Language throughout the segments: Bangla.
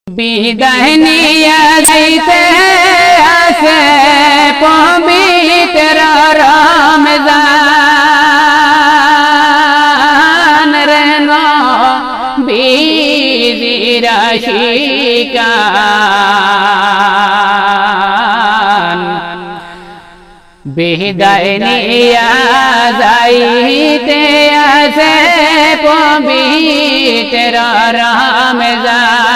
বিদায় নিয়ে যাইতে আসে পবিত্র রমজান রে নবীর আশিকান বিদায় নিয়ে যাইতে আসে পবিত্র রমজান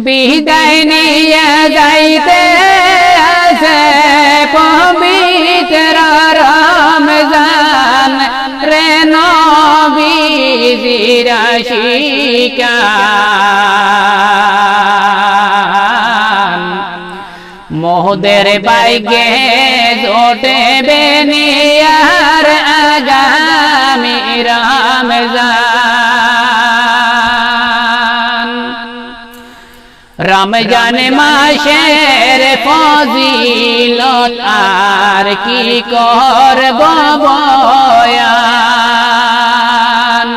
বিদায় নিয়ে যাইতে আসে পবিত্র রমজান রে নবীর আশিকান মোদের বাইগে জোটে বেনিয়ার আগামী রমজান রমজান মাসের ফজিলত আর কি করব বয়ান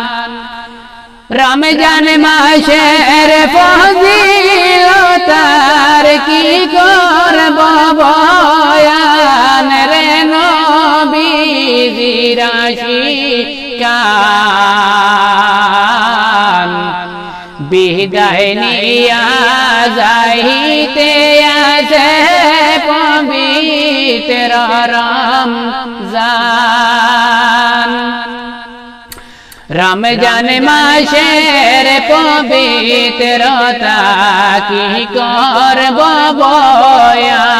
রমজান মাসের ফজিলত আর কি করব বয়ান রে নবীর আশিকান বিদায় নিয়া যাইতে আসে পবিত্র রমজান রমজান মাসের পবিত্রতা কি করব বয়ান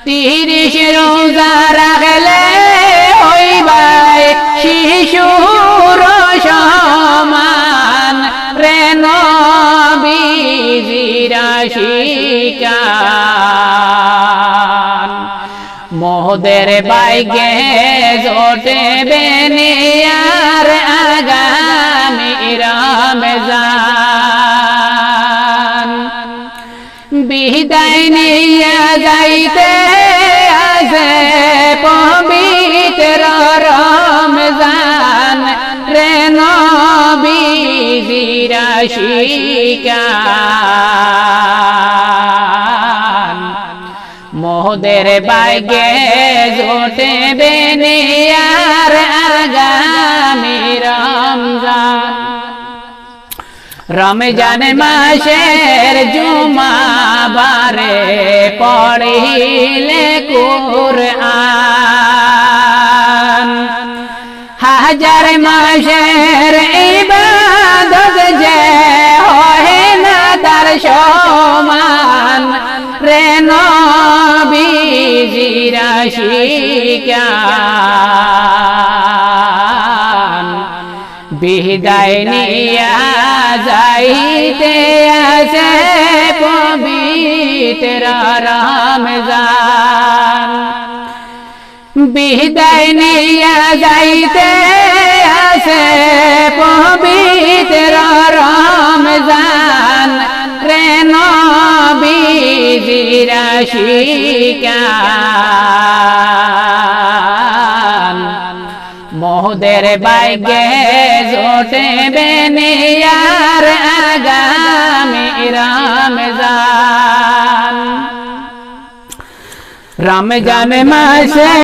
30 রোজা রাখলে হইবাই শিশুর সমান রে নবীর আশিকান মোদের বাইগে জোটে বেনিয়ার আগামী রমজান বিদায় নিয়ে যাইতে আসে পবিত্র রমজান রে নবীর আশিকান মোদের বাইগে জোটে বেনিয়ার আগামী রমজান রমজান মাসের জুমাবারে পড়িলে কুরআন হাজার মাসের ইবাদত যে হয় না তার সমান রে নবীর আশিকান বিদায় নিয়া যাইতে আসে পবিত্র রমজান বিদায় নিয়া যাইতে আসে পবিত্র রমজান রে নবীর আশিকান মোদের বাইগে জোটে বেনিয়ার আগামী রমজান রমজান মাসে